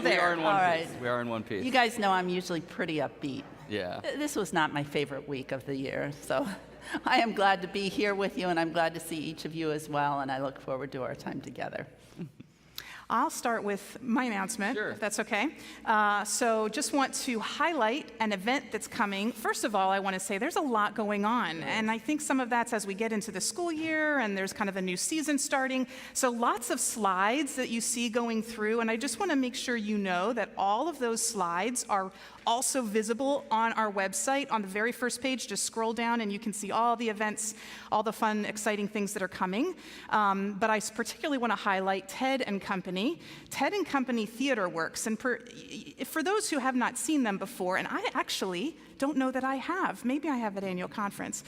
there. We are in one All piece. right. We are in one piece. You guys know I'm usually pretty upbeat. Yeah. This was not my favorite week of the year, so I am glad to be here with you, and I'm glad to see each of you as well, and I look forward to our time together. I'll start with my announcement, Sure. if that's okay. So just want to highlight an event that's coming. First of all, I want to say there's a lot going on, and I think some of that's as we get into the school year, and there's kind of a new season starting. So lots of slides that you see going through, and I just want to make sure you know that all of those slides are also visible on our website. On the very first page, just scroll down and you can see all the events, all the fun, exciting things that are coming. But I particularly want to highlight Ted and Company. Ted and Company Theater Works. And for those who have not seen them before, and I actually don't know that I have. Maybe I have at annual conference.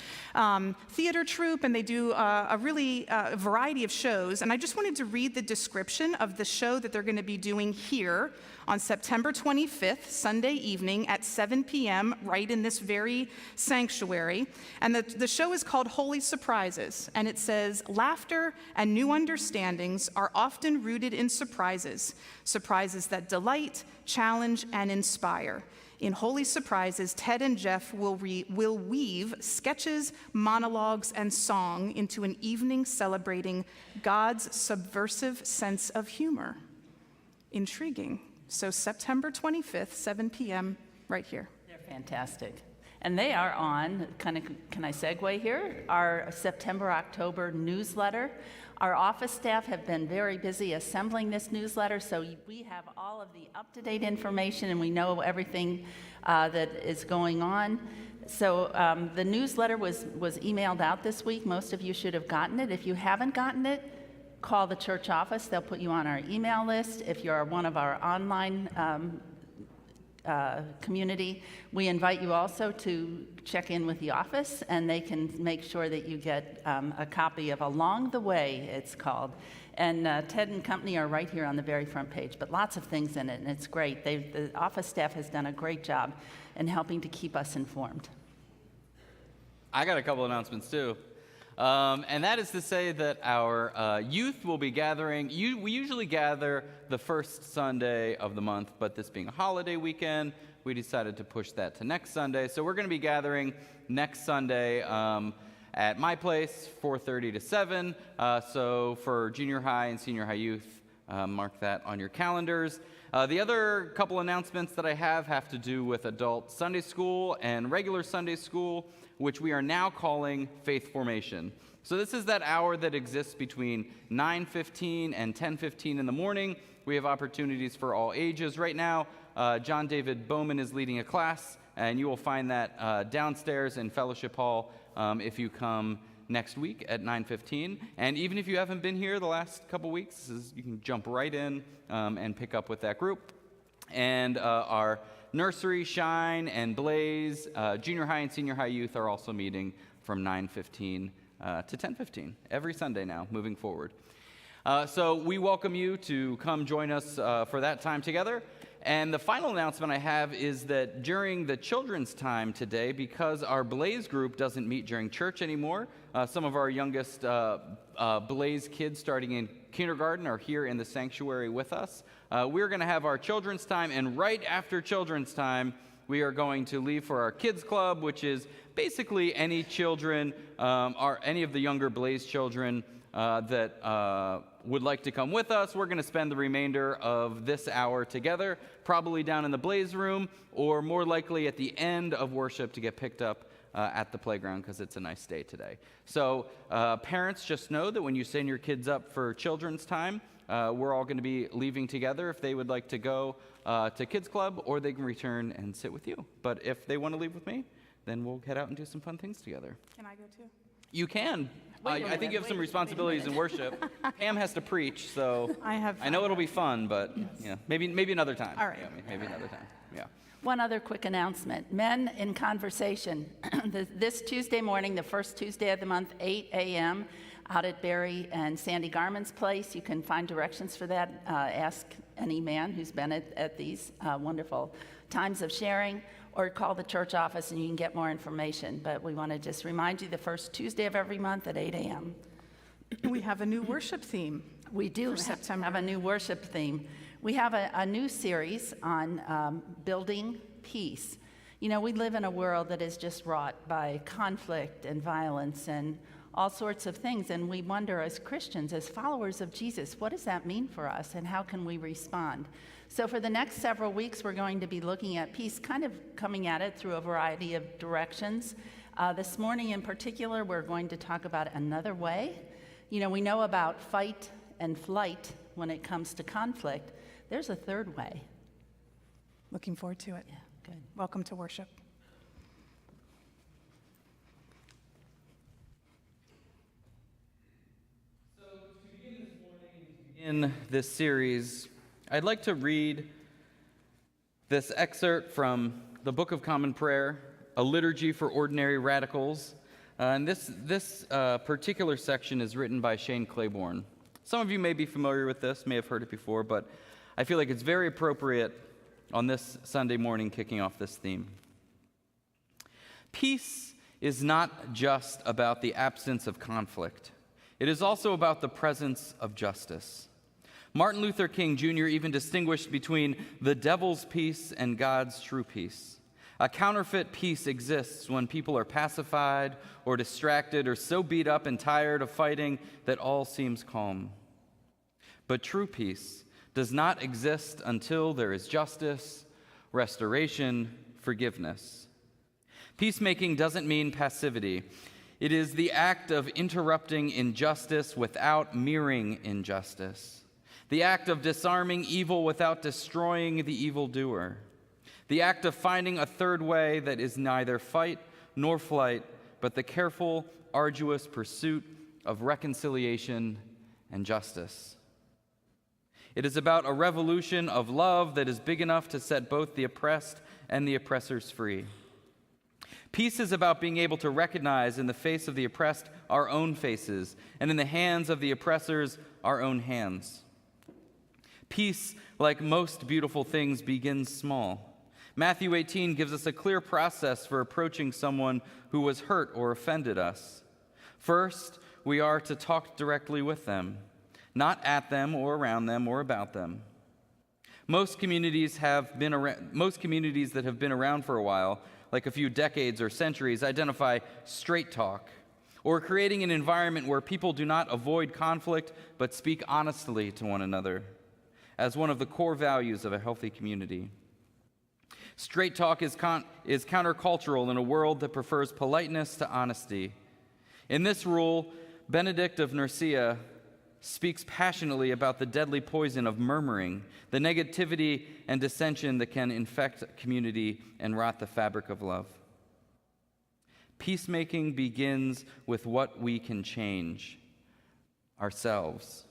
Theater troupe, and they do a really variety of shows. And I just wanted to read the description of the show that they're going to be doing here on September 25th, Sunday evening at 7 p.m., right in this very sanctuary. And the show is called Holy Surprises. And it says, laughter and new understandings are often rooted in surprises, surprises that delight, challenge, and inspire. In Holy Surprises, Ted and Jeff will weave sketches, monologues, and song into an evening celebrating God's subversive sense of humor. Intriguing. So September 25th, 7 p.m., right here. They're fantastic. And they are on, can I segue here, our September-October newsletter. Our office staff have been very busy assembling this newsletter, so we have all of the up-to-date information and we know everything that is going on. So the newsletter was emailed out this week. Most of you should have gotten it. If you haven't gotten it, call the church office. They'll put you on our email list. If you're one of our online community, we invite you also to check in with the office, and they can make sure that you get a copy of Along the Way, it's called. And Ted and Company are right here on the very front page, but lots of things in it, and it's great. The office staff has done a great job in helping to keep us informed. I got a couple announcements too. And that is to say that our youth will be gathering. We usually gather the first Sunday of the month, but this being a holiday weekend, we decided to push that to next Sunday. So we're going to be gathering next Sunday at my place, 4:30 to 7. So for junior high and senior high youth, mark that on your calendars. The other couple announcements that I have to do with adult Sunday school and regular Sunday school, which we are now calling Faith Formation. So this is that hour that exists between 9:15 and 10:15 in the morning. We have opportunities for all ages. Right now, John David Bowman is leading a class, and you will find that downstairs in Fellowship Hall if you come next week at 9:15. And even if you haven't been here the last couple weeks, you can jump right in and pick up with that group. And our Nursery, Shine, and Blaze, junior high and senior high youth are also meeting from 9:15 to 10:15 every Sunday now, moving forward. So we welcome you to come join us for that time together. And the final announcement I have is that during the children's time today, because our Blaze group doesn't meet during church anymore, some of our youngest Blaze kids starting in kindergarten are here in the sanctuary with us. We're going to have our children's time, and right after children's time, we are going to leave for our kids club, which is basically any children, any of the younger Blaze children that would like to come with us. We're going to spend the remainder of this hour together, probably down in the Blaze room, or more likely at the end of worship to get picked up at the playground because it's a nice day today. So parents, just know that when you send your kids up for children's time, we're all going to be leaving together if they would like to go to Kids Club, or they can return and sit with you. But if they want to leave with me, then we'll head out and do some fun things together. Can I go too? You can. I think you have some responsibilities in worship. Pam has to preach, so I know it'll be fun, but yeah, maybe another time. All right. Yeah, maybe another time. Yeah. One other quick announcement. Men in Conversation. This Tuesday morning, the first Tuesday of the month, 8 a.m., out at Barry and Sandy Garman's place. You can find directions for that. Ask any man who's been at these wonderful times of sharing, or call the church office and you can get more information. But we want to just remind you the first Tuesday of every month at 8 a.m. We have a new worship theme. We do for September. have a new worship theme. We have a new series on building peace. You know, we live in a world that is just wrought by conflict and violence and all sorts of things, and we wonder as Christians, as followers of Jesus, what does that mean for us and how can we respond? So for the next several weeks, we're going to be looking at peace, kind of coming at it through a variety of directions. This morning in particular, we're going to talk about another way. You know, we know about fight and flight when it comes to conflict. There's a third way. Looking forward to it. Yeah, good. Welcome to worship. So to begin this morning, in this series, I'd like to read this excerpt from the Book of Common Prayer, a liturgy for ordinary radicals. And this particular section is written by Shane Claiborne. Some of you may be familiar with this, may have heard it before, but I feel like it's very appropriate on this Sunday morning kicking off this theme. Peace is not just about the absence of conflict. It is also about the presence of justice. Martin Luther King Jr. even distinguished between the devil's peace and God's true peace. A counterfeit peace exists when people are pacified or distracted or so beat up and tired of fighting that all seems calm. But true peace does not exist until there is justice, restoration, forgiveness. Peacemaking doesn't mean passivity. It is the act of interrupting injustice without mirroring injustice. The act of disarming evil without destroying the evildoer. The act of finding a third way that is neither fight nor flight, but the careful, arduous pursuit of reconciliation and justice. It is about a revolution of love that is big enough to set both the oppressed and the oppressors free. Peace is about being able to recognize in the face of the oppressed our own faces, and in the hands of the oppressors our own hands. Peace, like most beautiful things, begins small. Matthew 18 gives us a clear process for approaching someone who was hurt or offended us. First, we are to talk directly with them, not at them or around them or about them. Most communities that have been around for a while, like a few decades or centuries, identify straight talk, or creating an environment where people do not avoid conflict but speak honestly to one another, as one of the core values of a healthy community. Straight talk is countercultural in a world that prefers politeness to honesty. In this rule, Benedict of Nursia speaks passionately about the deadly poison of murmuring, the negativity and dissension that can infect a community and rot the fabric of love. Peacemaking begins with what we can change, ourselves.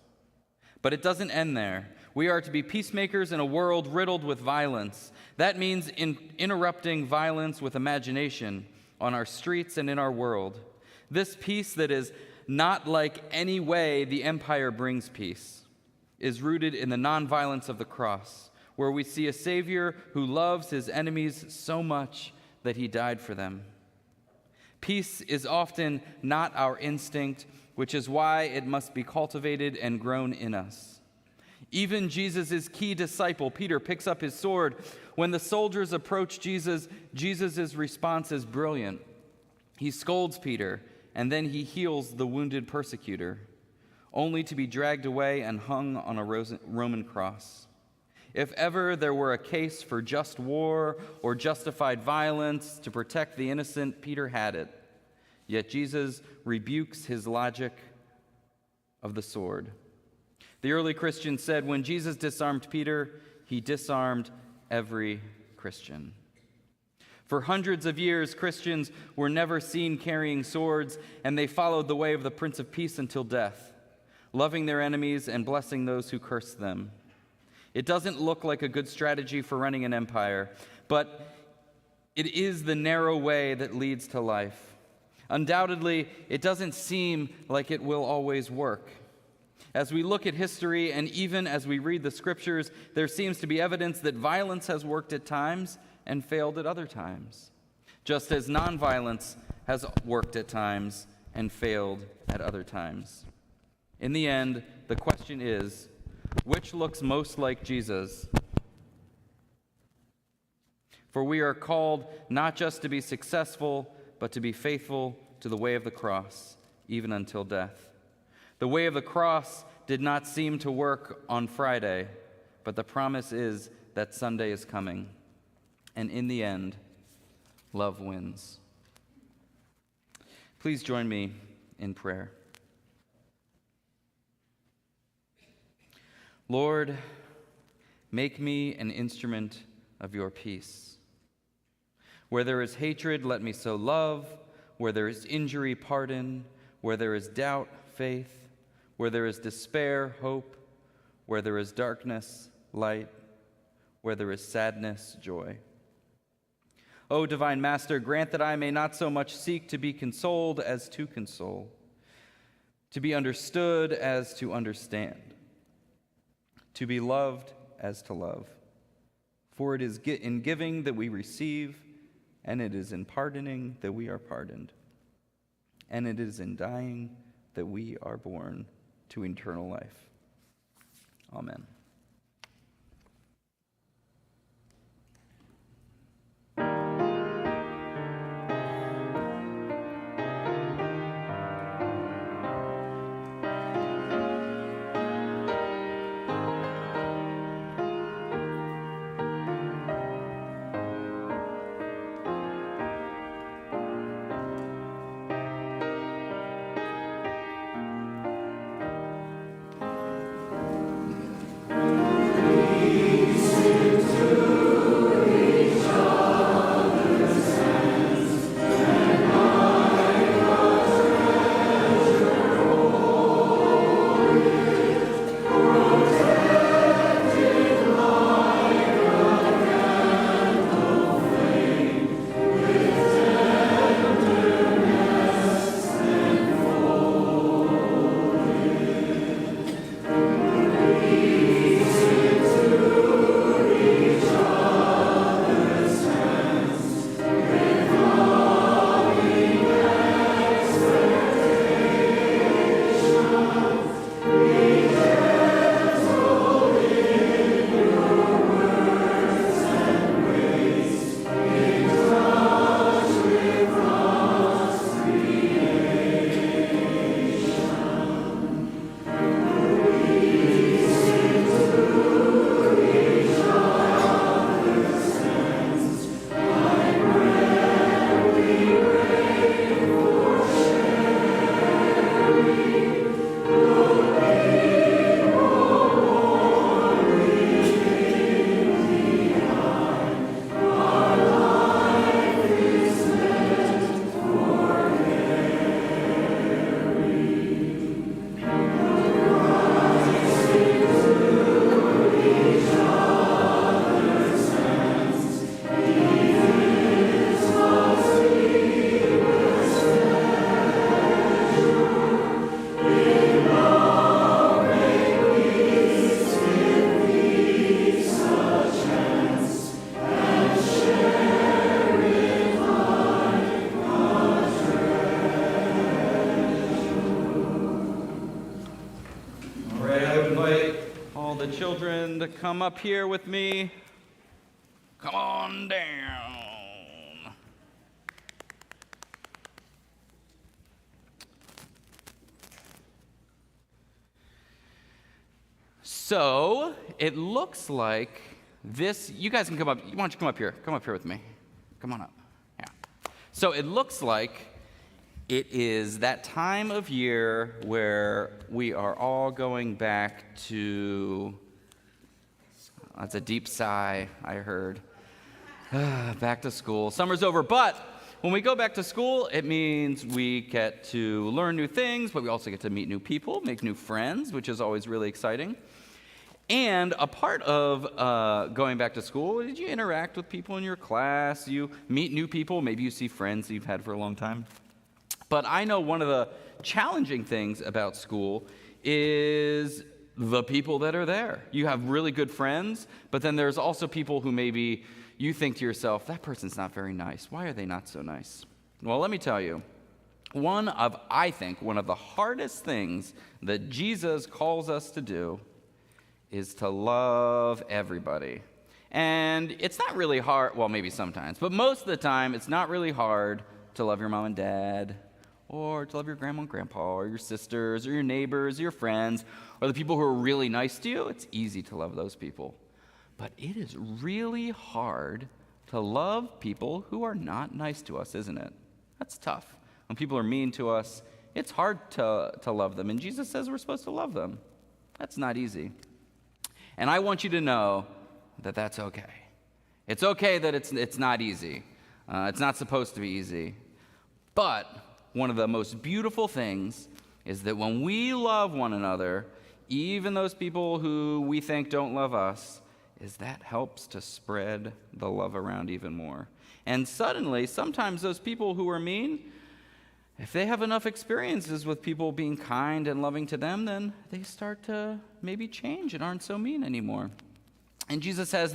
But it doesn't end there. We are to be peacemakers in a world riddled with violence. That means interrupting violence with imagination on our streets and in our world. This peace that is not like any way the empire brings peace is rooted in the nonviolence of the cross, where we see a Savior who loves his enemies so much that he died for them. Peace is often not our instinct, which is why it must be cultivated and grown in us. Even Jesus' key disciple, Peter, picks up his sword. When the soldiers approach Jesus, Jesus' response is brilliant. He scolds Peter, and then he heals the wounded persecutor, only to be dragged away and hung on a Roman cross. If ever there were a case for just war or justified violence to protect the innocent, Peter had it. Yet Jesus rebukes his logic of the sword. The early Christians said when Jesus disarmed Peter, he disarmed every Christian. For hundreds of years, Christians were never seen carrying swords, and they followed the way of the Prince of Peace until death, loving their enemies and blessing those who cursed them. It doesn't look like a good strategy for running an empire, but it is the narrow way that leads to life. Undoubtedly, it doesn't seem like it will always work. As we look at history and even as we read the scriptures, there seems to be evidence that violence has worked at times and failed at other times, just as nonviolence has worked at times and failed at other times. In the end, the question is, Which looks most like Jesus? For we are called not just to be successful, but to be faithful to the way of the cross, even until death. The way of the cross did not seem to work on Friday, but the promise is that Sunday is coming. And in the end, love wins. Please join me in prayer. Lord, make me an instrument of your peace. Where there is hatred, let me sow love. Where there is injury, pardon. Where there is doubt, faith. Where there is despair, hope. Where there is darkness, light. Where there is sadness, joy. O divine Master, grant that I may not so much seek to be consoled as to console, to be understood as to understand, to be loved as to love. For it is in giving that we receive, and it is in pardoning that we are pardoned, and it is in dying that we are born to eternal life. Amen. Children to come up here with me. Come on down. So it looks like this. You guys can come up. Why don't you come up here? Come up here with me. Come on up. Yeah. So it looks like it is that time of year where we are all going back to. That's a deep sigh, I heard. Back to school. Summer's over, but when we go back to school, it means we get to learn new things, but we also get to meet new people, make new friends, which is always really exciting. And a part of going back to school, did you interact with people in your class? You meet new people, maybe you see friends you've had for a long time. But I know one of the challenging things about school is the people that are there. You have really good friends, but then there's also people who maybe you think to yourself, that person's not very nice. Why are they not so nice? Well, let me tell you, I think one of the hardest things that Jesus calls us to do is to love everybody. And it's not really hard, well, maybe sometimes, but most of the time, it's not really hard to love your mom and dad, or to love your grandma and grandpa, or your sisters, or your neighbors, or your friends, or the people who are really nice to you. It's easy to love those people. But it is really hard to love people who are not nice to us, isn't it? That's tough. When people are mean to us, it's hard to love them. And Jesus says we're supposed to love them. That's not easy. And I want you to know that that's okay. It's okay that it's not easy. It's not supposed to be easy. But one of the most beautiful things is that when we love one another, even those people who we think don't love us, is that helps to spread the love around even more. And suddenly, sometimes those people who are mean, if they have enough experiences with people being kind and loving to them, then they start to maybe change and aren't so mean anymore. And Jesus has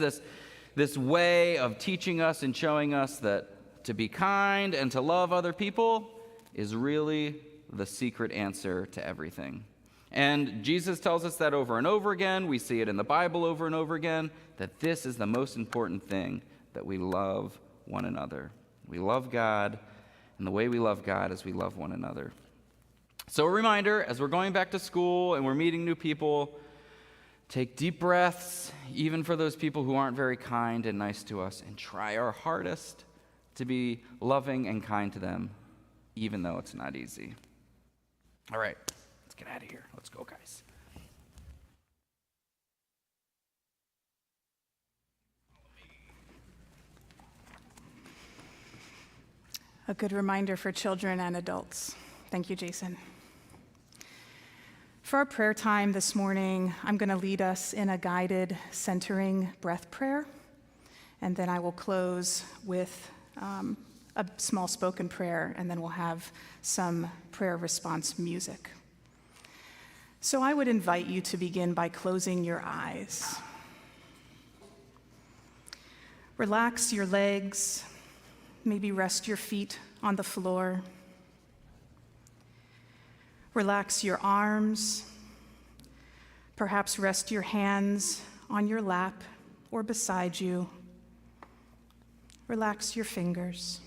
this way of teaching us and showing us that to be kind and to love other people is really the secret answer to everything. And Jesus tells us that over and over again. We see it in the Bible over and over again, that this is the most important thing, that we love one another. We love God, and the way we love God is we love one another. So a reminder, as we're going back to school and we're meeting new people, take deep breaths, even for those people who aren't very kind and nice to us, and try our hardest to be loving and kind to them, even though it's not easy. All right, let's get out of here. Let's go, guys. A good reminder for children and adults. Thank you, Jason. For our prayer time this morning, I'm going to lead us in a guided centering breath prayer, and then I will close with a small spoken prayer, and then we'll have some prayer response music. So I would invite you to begin by closing your eyes. Relax your legs, maybe rest your feet on the floor. Relax your arms, perhaps rest your hands on your lap or beside you. Relax your fingers.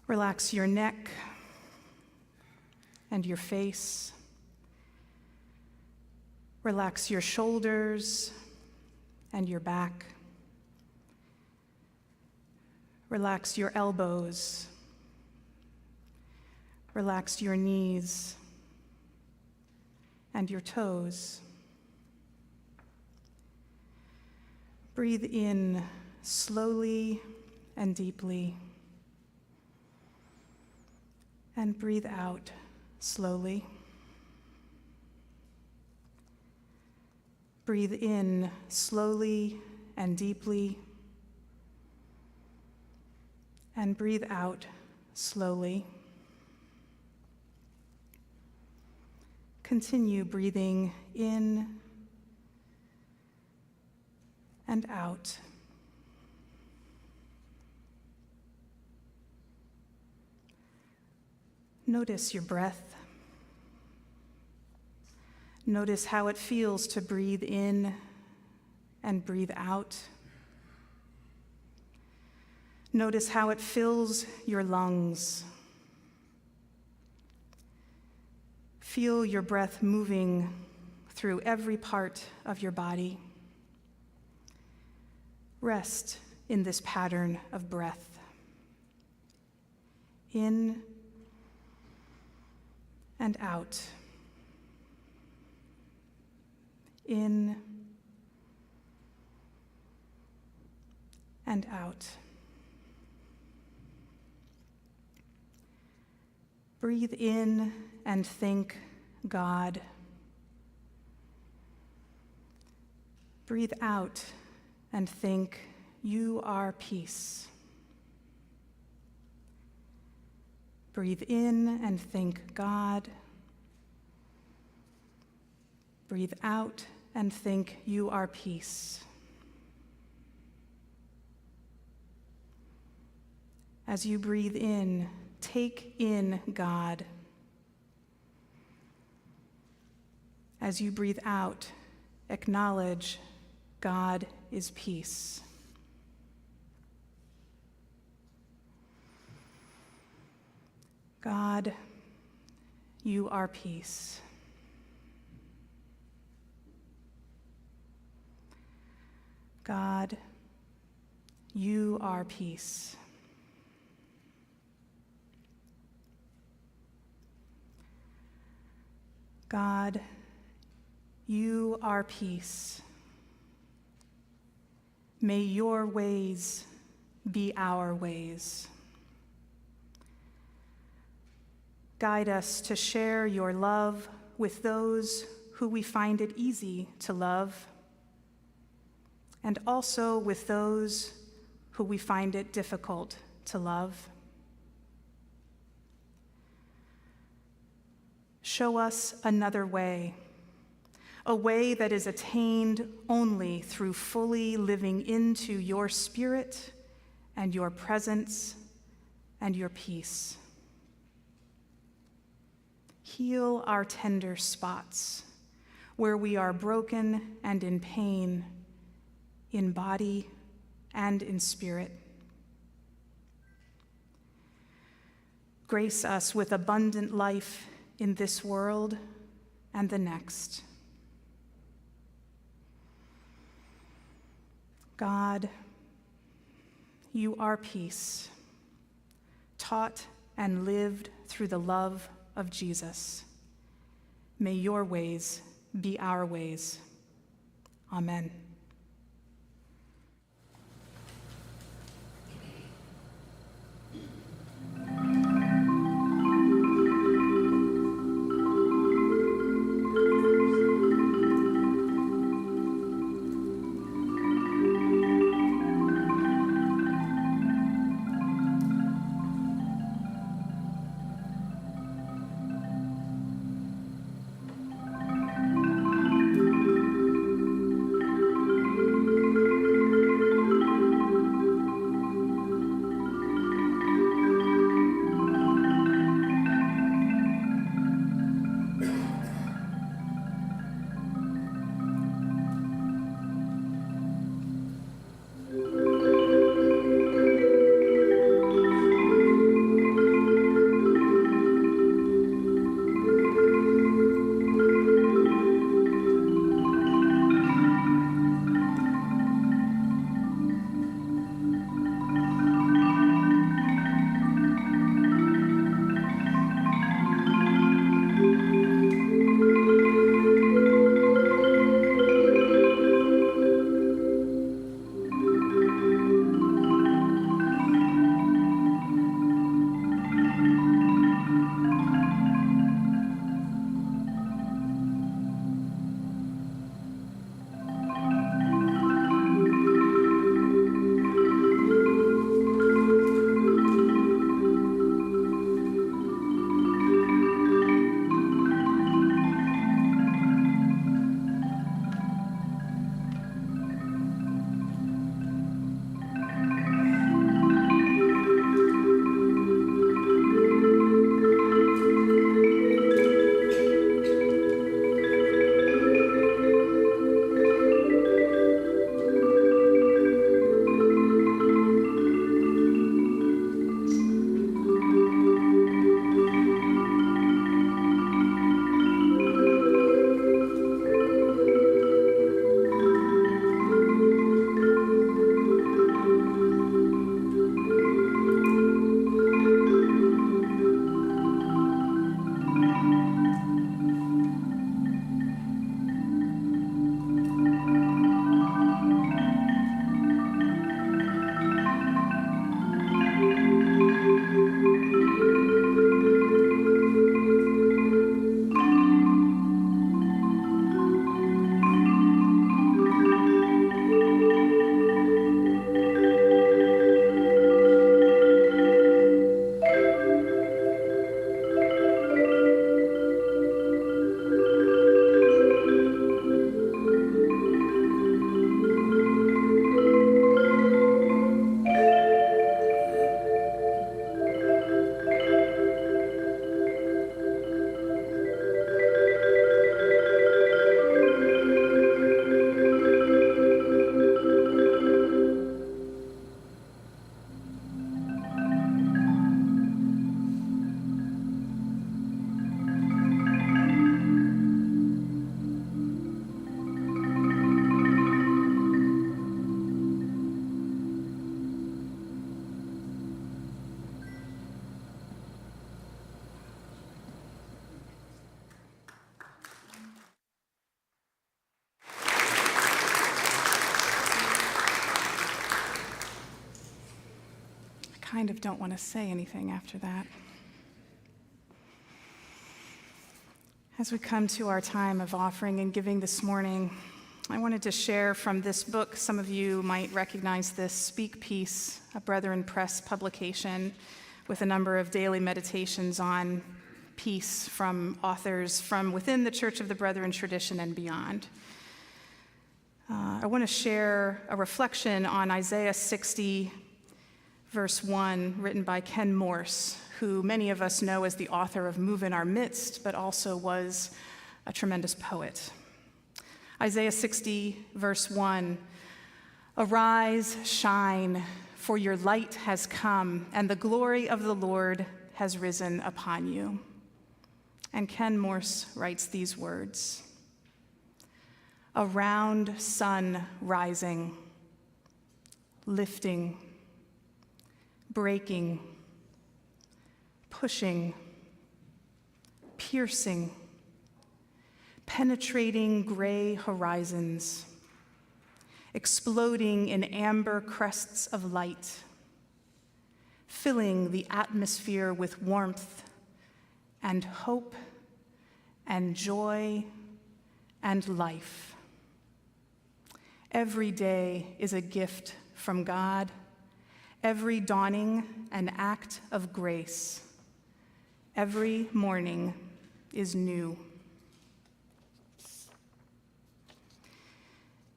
Relax your neck and your face. Relax your shoulders and your back. Relax your elbows. Relax your knees and your toes. Breathe in slowly and deeply, and breathe out slowly. Breathe in slowly and deeply, and breathe out slowly. Continue breathing in and out. Notice your breath. Notice how it feels to breathe in and breathe out. Notice how it fills your lungs. Feel your breath moving through every part of your body. Rest in this pattern of breath. In and out. In and out. Breathe in and think God. Breathe out and think you are peace. Breathe in and think God. Breathe out and think you are peace. As you breathe in, take in God. As you breathe out, acknowledge God is peace. God, you are peace. God, you are peace. God, you are peace. May your ways be our ways. Guide us to share your love with those who we find it easy to love, and also with those who we find it difficult to love. Show us another way, a way that is attained only through fully living into your spirit and your presence and your peace. Heal our tender spots where we are broken and in pain, in body and in spirit. Grace us with abundant life in this world and the next. God, you are peace, taught and lived through the love of Jesus. May your ways be our ways. Amen. kind of don't want to say anything after that. As we come to our time of offering and giving this morning, I wanted to share from this book. Some of you might recognize this, Speak Peace, a Brethren Press publication with a number of daily meditations on peace from authors from within the Church of the Brethren tradition and beyond. I want to share a reflection on Isaiah 60, verse 1, written by Ken Morse, who many of us know as the author of Move in Our Midst, but also was a tremendous poet. Isaiah 60, verse 1, "Arise, shine, for your light has come, and the glory of the Lord has risen upon you." And Ken Morse writes these words: "A round sun rising, lifting, breaking, pushing, piercing, penetrating gray horizons, exploding in amber crests of light, filling the atmosphere with warmth and hope and joy and life. Every day is a gift from God, every dawning an act of grace. Every morning is new."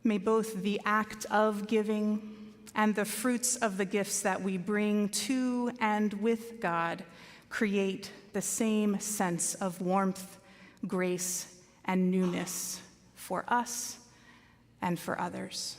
May both the act of giving and the fruits of the gifts that we bring to and with God create the same sense of warmth, grace, and newness for us and for others.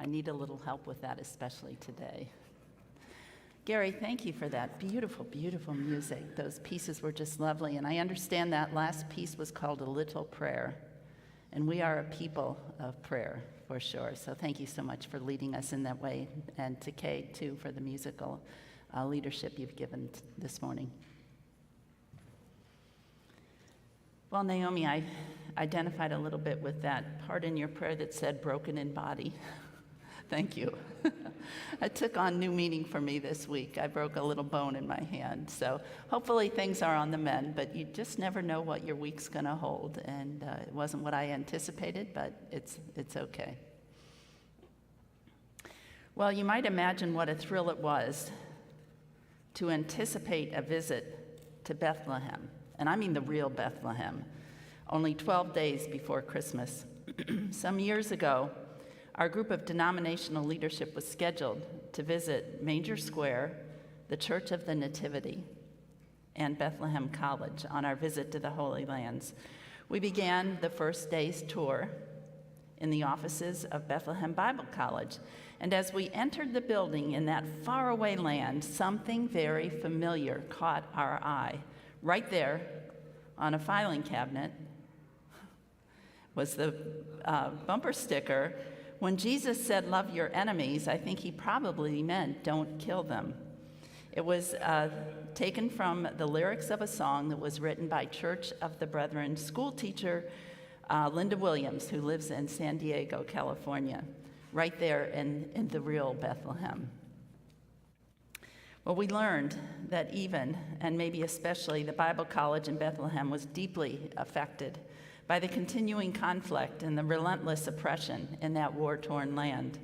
need a little help with that, especially today. Gary, thank you for that beautiful, beautiful music. Those pieces were just lovely, and I understand that last piece was called A Little Prayer, and we are a people of prayer, for sure. So thank you so much for leading us in that way, and to Kay, too, for the musical leadership you've given this morning. Well, Naomi, I identified a little bit with that part in your prayer that said broken in body. Thank you. It took on new meaning for me this week. I broke a little bone in my hand. So hopefully things are on the mend, but you just never know what your week's going to hold. And it wasn't what I anticipated, but it's okay. Well, you might imagine what a thrill it was to anticipate a visit to Bethlehem. And I mean the real Bethlehem, only 12 days before Christmas. Some years ago, our group of denominational leadership was scheduled to visit Manger Square, the Church of the Nativity, and Bethlehem College on our visit to the Holy Lands. We began the first day's tour in the offices of Bethlehem Bible College. And as we entered the building in that faraway land, something very familiar caught our eye. Right there on a filing cabinet was the bumper sticker. When Jesus said, "Love your enemies," I think he probably meant, "Don't kill them." It was taken from the lyrics of a song that was written by Church of the Brethren school teacher Linda Williams, who lives in San Diego, California, right there in the real Bethlehem. Well, we learned that even, and maybe especially, the Bible College in Bethlehem was deeply affected by the continuing conflict and the relentless oppression in that war-torn land.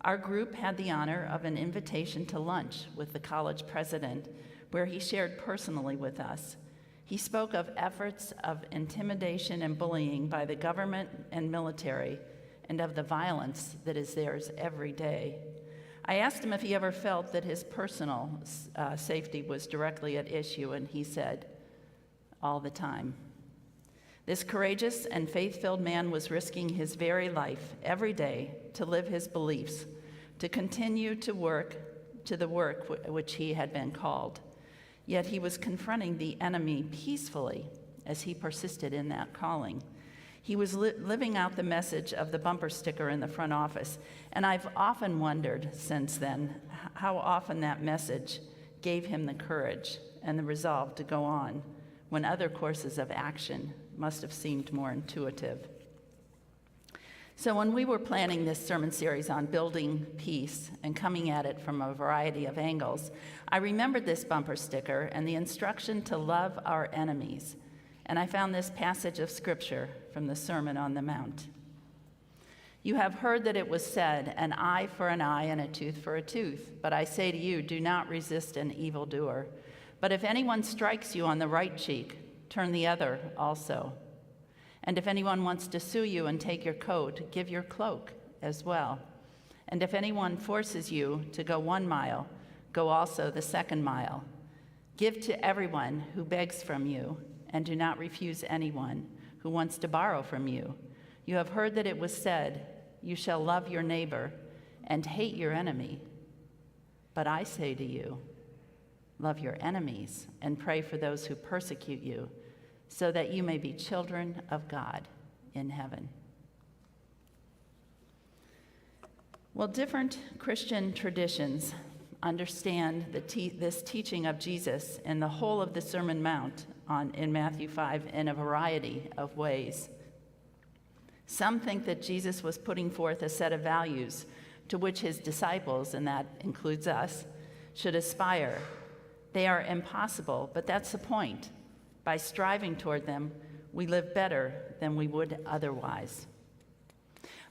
Our group had the honor of an invitation to lunch with the college president, where he shared personally with us. He spoke of efforts of intimidation and bullying by the government and military, and of the violence that is theirs every day. I asked him if he ever felt that his personal safety was directly at issue, and he said, all the time. This courageous and faith-filled man was risking his very life every day to live his beliefs, to continue to work to the work which he had been called. Yet he was confronting the enemy peacefully as he persisted in that calling. He was living out the message of the bumper sticker in the front office, and I've often wondered since then how often that message gave him the courage and the resolve to go on when other courses of action must have seemed more intuitive. So when we were planning this sermon series on building peace and coming at it from a variety of angles, I remembered this bumper sticker and the instruction to love our enemies. And I found this passage of scripture from the Sermon on the Mount. You have heard that it was said, an eye for an eye and a tooth for a tooth. But I say to you, do not resist an evildoer. But if anyone strikes you on the right cheek, turn the other also. And if anyone wants to sue you and take your coat, give your cloak as well. And if anyone forces you to go 1 mile, go also the 2nd mile. Give to everyone who begs from you, and do not refuse anyone who wants to borrow from you. You have heard that it was said, you shall love your neighbor and hate your enemy. But I say to you, love your enemies and pray for those who persecute you, so that you may be children of God in heaven. Well, different Christian traditions understand this teaching of Jesus and the whole of the Sermon Mount in Matthew 5 in a variety of ways. Some think that Jesus was putting forth a set of values to which his disciples, and that includes us, should aspire. They are impossible, but that's the point. By striving toward them, we live better than we would otherwise.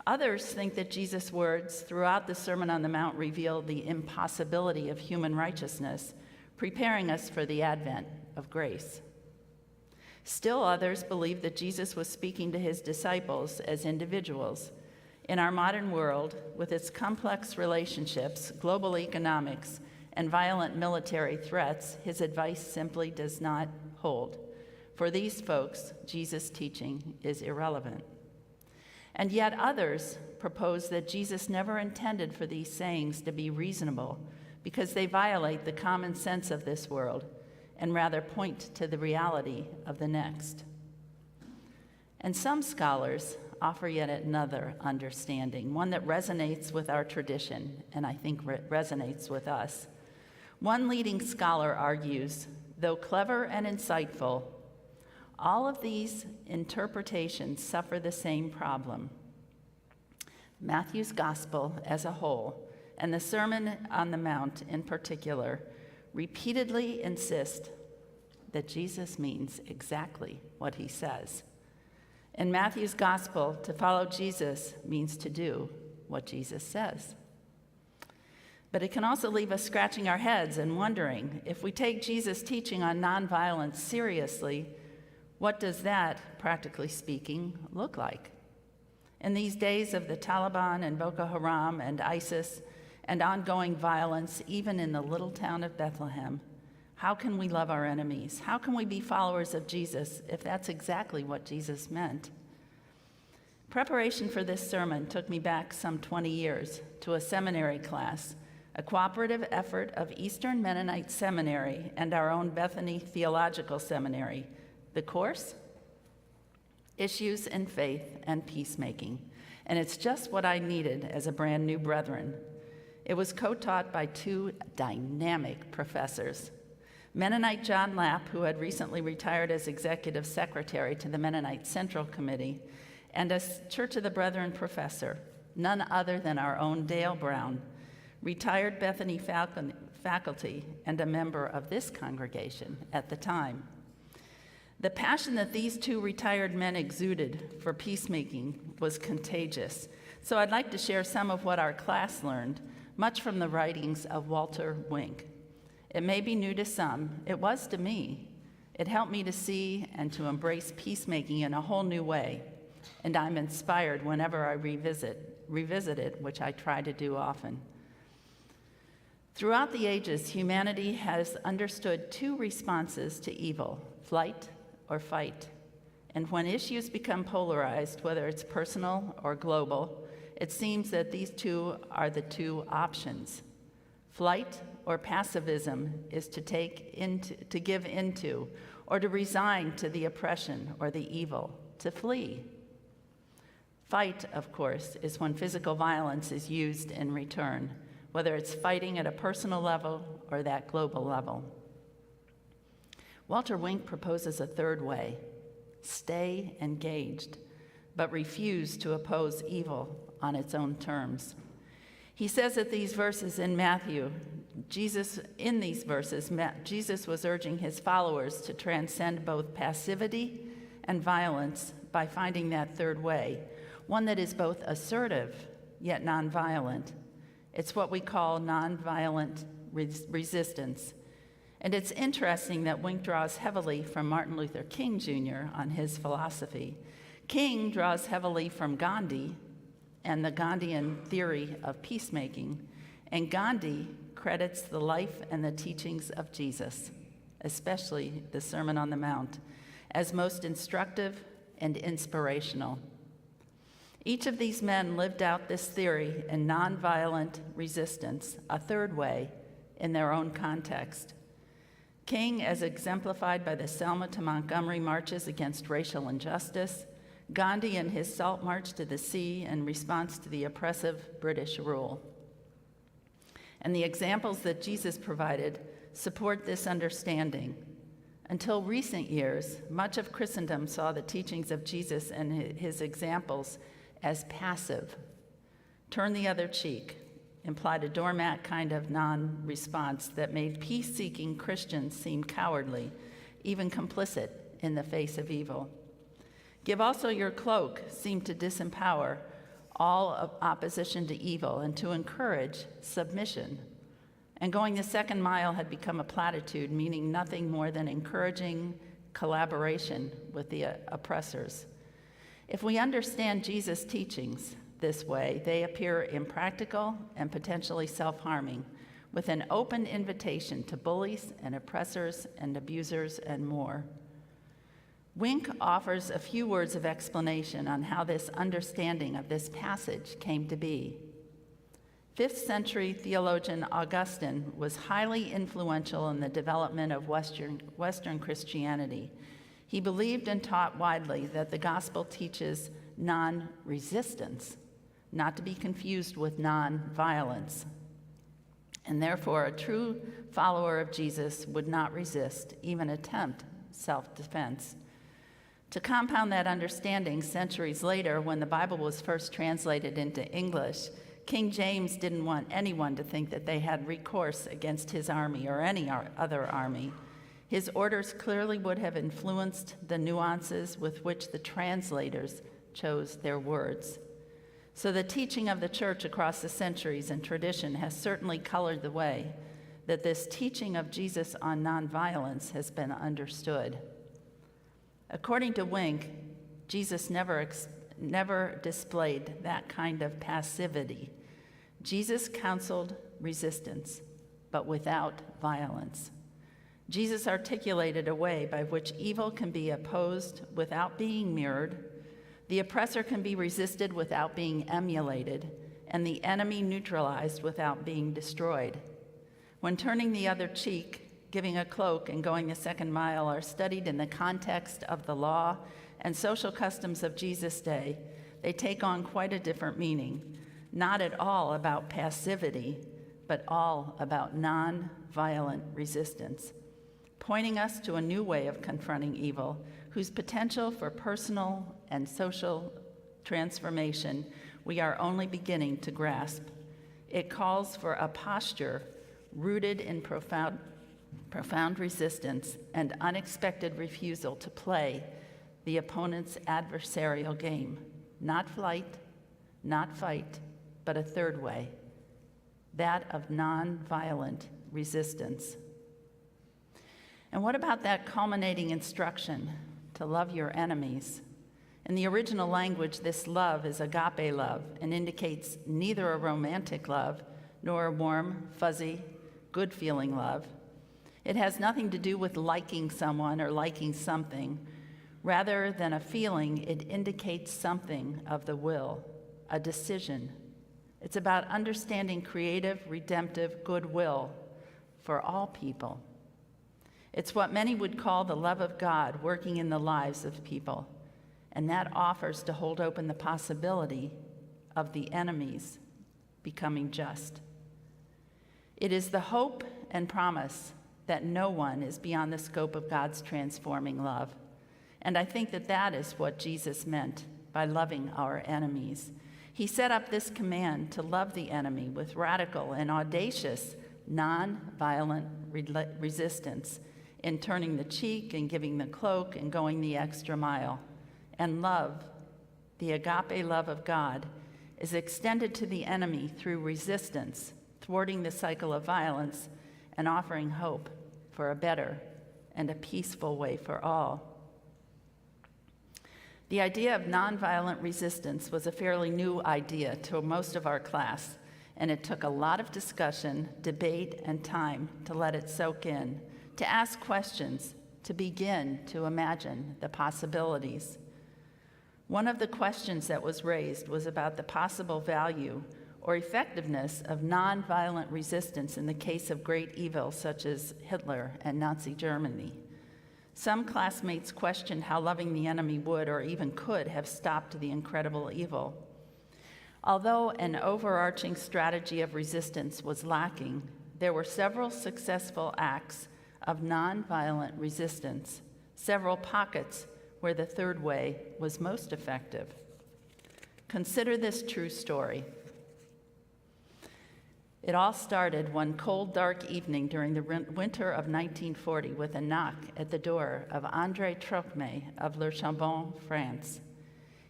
Others think that Jesus' words throughout the Sermon on the Mount reveal the impossibility of human righteousness, preparing us for the advent of grace. Still others believe that Jesus was speaking to his disciples as individuals. In our modern world, with its complex relationships, global economics, and violent military threats, his advice simply does not hold. For these folks, Jesus' teaching is irrelevant. And yet others propose that Jesus never intended for these sayings to be reasonable because they violate the common sense of this world and rather point to the reality of the next. And some scholars offer yet another understanding, one that resonates with our tradition, and I think resonates with us. One leading scholar argues, though clever and insightful, all of these interpretations suffer the same problem. Matthew's gospel as a whole, and the Sermon on the Mount in particular, repeatedly insist that Jesus means exactly what he says. In Matthew's gospel, to follow Jesus means to do what Jesus says. But it can also leave us scratching our heads and wondering, if we take Jesus' teaching on nonviolence seriously, what does that, practically speaking, look like? In these days of the Taliban and Boko Haram and ISIS and ongoing violence, even in the little town of Bethlehem, how can we love our enemies? How can we be followers of Jesus if that's exactly what Jesus meant? Preparation for this sermon took me back some 20 years to a seminary class, a cooperative effort of Eastern Mennonite Seminary and our own Bethany Theological Seminary. The course? Issues in Faith and Peacemaking. And it's just what I needed as a brand new brethren. It was co-taught by two dynamic professors. Mennonite John Lapp, who had recently retired as executive secretary to the Mennonite Central Committee, and a Church of the Brethren professor, none other than our own Dale Brown, retired Bethany faculty and a member of this congregation at the time. The passion that these two retired men exuded for peacemaking was contagious. So I'd like to share some of what our class learned, much from the writings of Walter Wink. It may be new to some. It was to me. It helped me to see and to embrace peacemaking in a whole new way. And I'm inspired whenever I revisit it, which I try to do often. Throughout the ages, humanity has understood two responses to evil: flight or fight. And when issues become polarized, whether it's personal or global, it seems that these two are the two options. Flight or passivism is to give into, or to resign to the oppression or the evil, to flee. Fight, of course, is when physical violence is used in return, whether it's fighting at a personal level or that global level. Walter Wink proposes a third way: stay engaged, but refuse to oppose evil on its own terms. He says that these verses in Matthew, Jesus was urging his followers to transcend both passivity and violence by finding that third way, one that is both assertive yet nonviolent. It's what we call nonviolent resistance. And it's interesting that Wink draws heavily from Martin Luther King Jr. on his philosophy. King draws heavily from Gandhi and the Gandhian theory of peacemaking, and Gandhi credits the life and the teachings of Jesus, especially the Sermon on the Mount, as most instructive and inspirational. Each of these men lived out this theory in nonviolent resistance, a third way, in their own context. King, as exemplified by the Selma to Montgomery marches against racial injustice, Gandhi in his Salt March to the Sea in response to the oppressive British rule. And the examples that Jesus provided support this understanding. Until recent years, much of Christendom saw the teachings of Jesus and his examples as passive. Turn the other cheek implied a doormat kind of non-response that made peace-seeking Christians seem cowardly, even complicit in the face of evil. Give also your cloak seemed to disempower all opposition to evil and to encourage submission. And going the second mile had become a platitude, meaning nothing more than encouraging collaboration with the oppressors. If we understand Jesus' teachings this way, they appear impractical and potentially self-harming, with an open invitation to bullies and oppressors and abusers and more. Wink offers a few words of explanation on how this understanding of this passage came to be. 5th century theologian Augustine was highly influential in the development of Western Christianity. He believed and taught widely that the gospel teaches non-resistance, not to be confused with non-violence. And therefore, a true follower of Jesus would not resist, even attempt, self-defense. To compound that understanding, centuries later, when the Bible was first translated into English, King James didn't want anyone to think that they had recourse against his army or any other army. His orders clearly would have influenced the nuances with which the translators chose their words. So the teaching of the church across the centuries and tradition has certainly colored the way that this teaching of Jesus on nonviolence has been understood. According to Wink, Jesus never displayed that kind of passivity. Jesus counseled resistance, but without violence. Jesus articulated a way by which evil can be opposed without being mirrored, the oppressor can be resisted without being emulated, and the enemy neutralized without being destroyed. When turning the other cheek, giving a cloak, and going the second mile are studied in the context of the law and social customs of Jesus' day, they take on quite a different meaning, not at all about passivity, but all about non-violent resistance, pointing us to a new way of confronting evil, whose potential for personal and social transformation we are only beginning to grasp. It calls for a posture rooted in profound resistance and unexpected refusal to play the opponent's adversarial game. Not flight, not fight, but a third way, that of nonviolent resistance. And what about that culminating instruction to love your enemies? In the original language, this love is agape love and indicates neither a romantic love nor a warm, fuzzy, good-feeling love. It has nothing to do with liking someone or liking something. Rather than a feeling, it indicates something of the will, a decision. It's about understanding creative, redemptive goodwill for all people. It's what many would call the love of God working in the lives of people, and that offers to hold open the possibility of the enemies becoming just. It is the hope and promise that no one is beyond the scope of God's transforming love. And I think that that is what Jesus meant by loving our enemies. He set up this command to love the enemy with radical and audacious, non-violent resistance in turning the cheek and giving the cloak and going the extra mile. And love, the agape love of God, is extended to the enemy through resistance, thwarting the cycle of violence and offering hope for a better and a peaceful way for all. The idea of nonviolent resistance was a fairly new idea to most of our class, and it took a lot of discussion, debate, and time to let it soak in, to ask questions, to begin to imagine the possibilities. One of the questions that was raised was about the possible value or effectiveness of nonviolent resistance in the case of great evil such as Hitler and Nazi Germany. Some classmates questioned how loving the enemy would or even could have stopped the incredible evil. Although an overarching strategy of resistance was lacking, there were several successful acts of nonviolent resistance, several pockets where the third way was most effective. Consider this true story. It all started one cold, dark evening during the winter of 1940 with a knock at the door of André Trocmé of Le Chambon, France.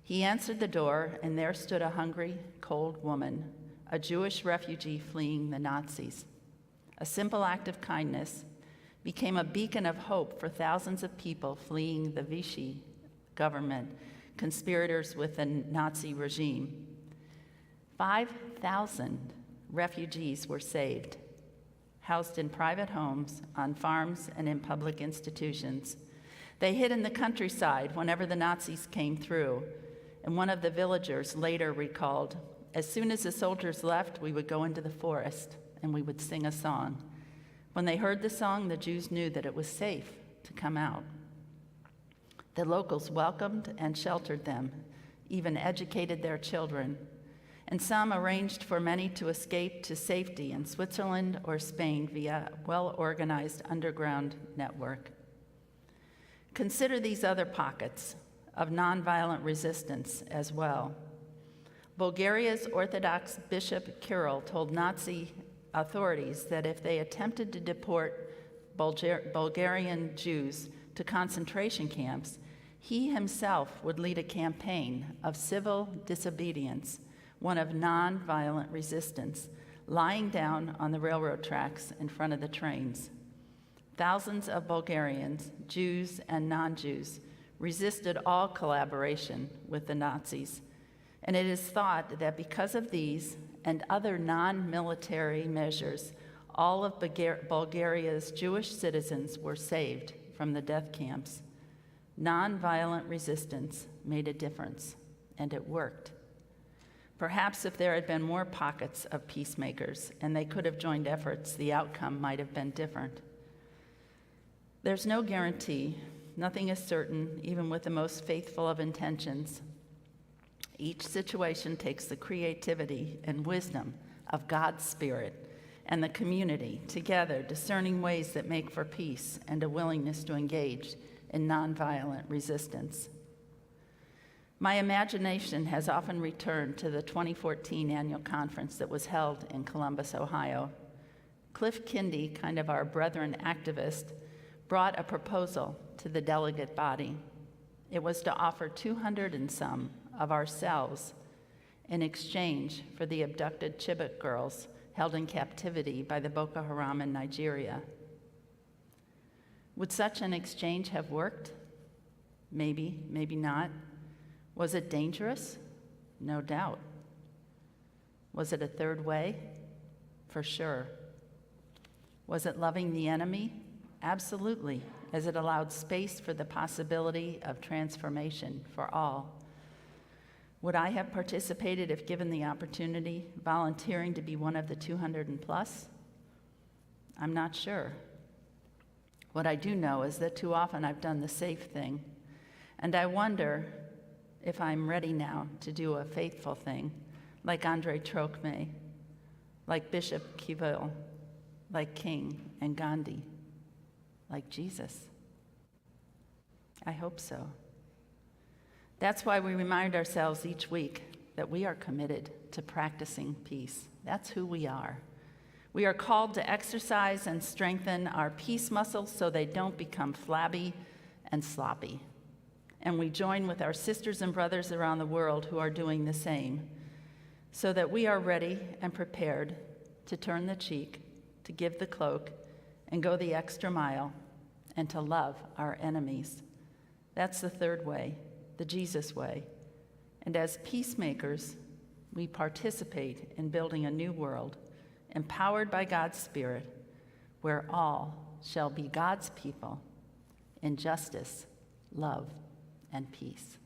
He answered the door, and there stood a hungry, cold woman, a Jewish refugee fleeing the Nazis. A simple act of kindness became a beacon of hope for thousands of people fleeing the Vichy government, conspirators with the Nazi regime. 5,000 refugees were saved, housed in private homes, on farms, and in public institutions. They hid in the countryside whenever the Nazis came through, and one of the villagers later recalled, "As soon as the soldiers left, we would go into the forest and we would sing a song. When they heard the song, the Jews knew that it was safe to come out. The locals welcomed and sheltered them, even educated their children, and some arranged for many to escape to safety in Switzerland or Spain via a well-organized underground network." Consider these other pockets of nonviolent resistance as well. Bulgaria's Orthodox Bishop Kirill told Nazi authorities that if they attempted to deport Bulgarian Jews to concentration camps, he himself would lead a campaign of civil disobedience, one of nonviolent resistance, lying down on the railroad tracks in front of the trains. Thousands of Bulgarians, Jews and non-Jews, resisted all collaboration with the Nazis, and it is thought that because of these and other non-military measures, all of Bulgaria's Jewish citizens were saved from the death camps. Nonviolent resistance made a difference, and it worked. Perhaps if there had been more pockets of peacemakers and they could have joined efforts, the outcome might have been different. There's no guarantee. Nothing is certain, even with the most faithful of intentions. Each situation takes the creativity and wisdom of God's Spirit and the community together, discerning ways that make for peace and a willingness to engage in nonviolent resistance. My imagination has often returned to the 2014 annual conference that was held in Columbus, Ohio. Cliff Kindy, kind of our brethren activist, brought a proposal to the delegate body. It was to offer 200 and some of ourselves in exchange for the abducted Chibok girls held in captivity by the Boko Haram in Nigeria. Would such an exchange have worked? Maybe, maybe not. Was it dangerous? No doubt. Was it a third way? For sure. Was it loving the enemy? Absolutely, as it allowed space for the possibility of transformation for all. Would I have participated if given the opportunity, volunteering to be one of the 200 and plus? I'm not sure. What I do know is that too often I've done the safe thing, and I wonder if I'm ready now to do a faithful thing, like Andre Trocmé, like Bishop Kivil, like King and Gandhi, like Jesus. I hope so. That's why we remind ourselves each week that we are committed to practicing peace. That's who we are. We are called to exercise and strengthen our peace muscles so they don't become flabby and sloppy. And we join with our sisters and brothers around the world who are doing the same, so that we are ready and prepared to turn the cheek, to give the cloak, and go the extra mile, and to love our enemies. That's the third way, the Jesus way. And as peacemakers, we participate in building a new world, empowered by God's Spirit, where all shall be God's people in justice, love, and peace.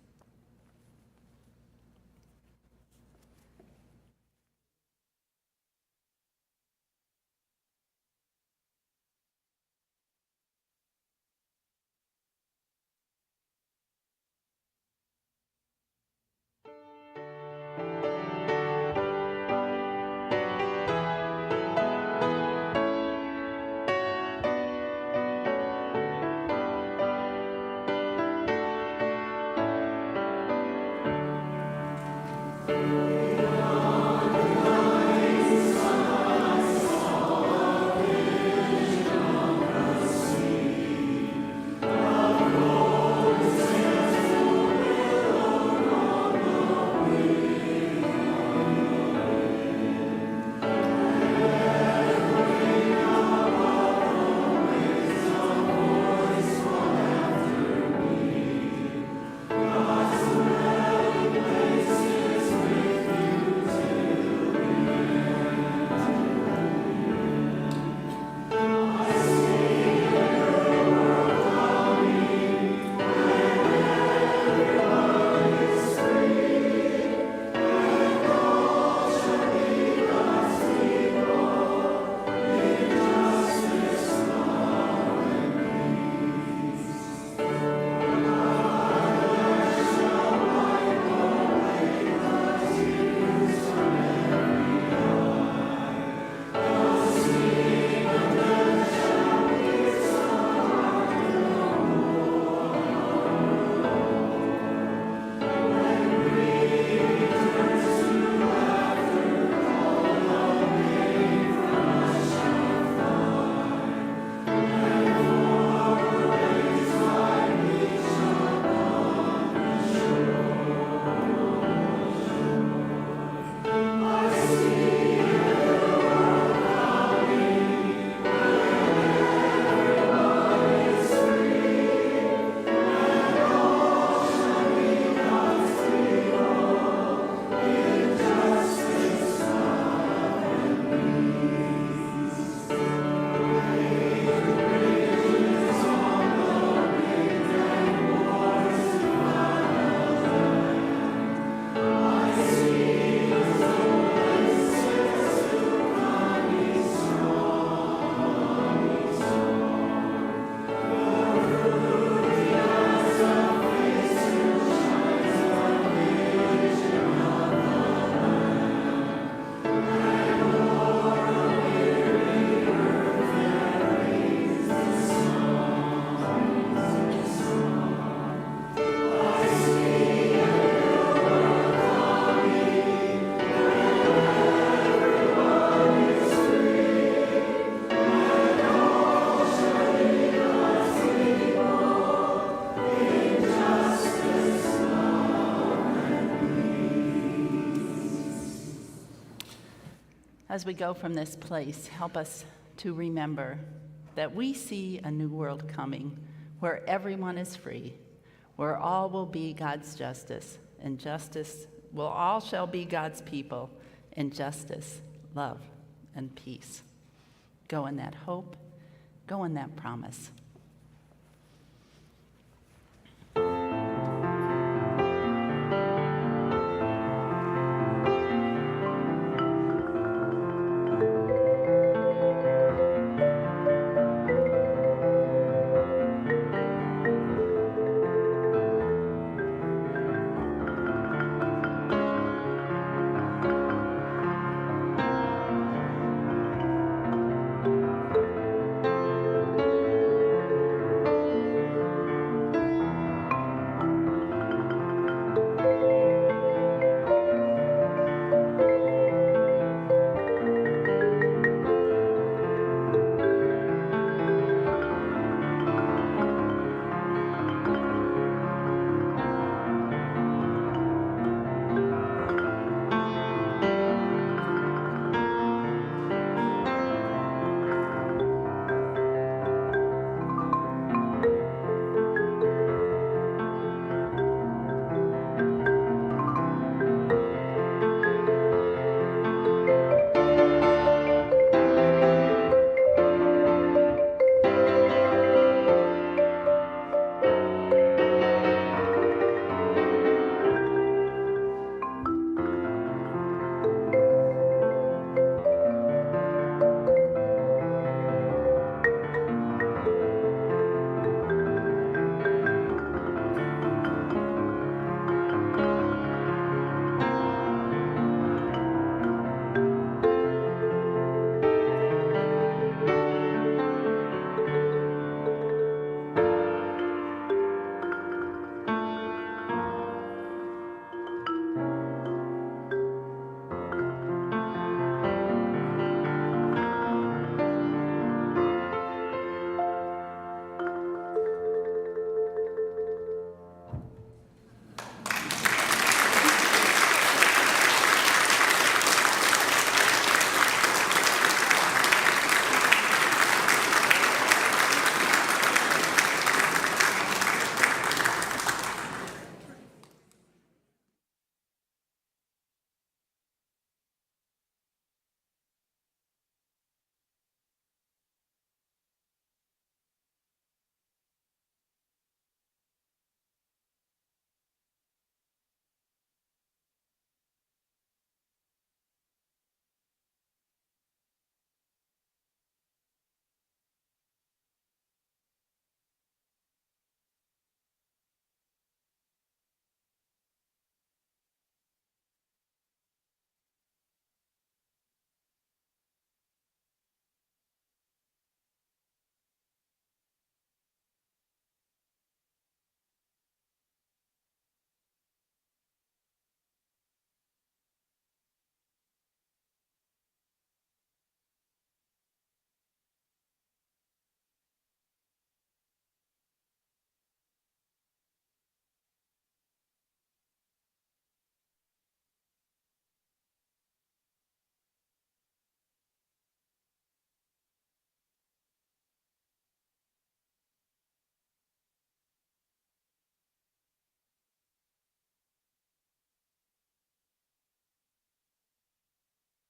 As we go from this place, help us to remember that we see a new world coming where everyone is free, where all will be God's justice, and justice will all shall be God's people in justice, love, and peace. Go in that hope, go in that promise.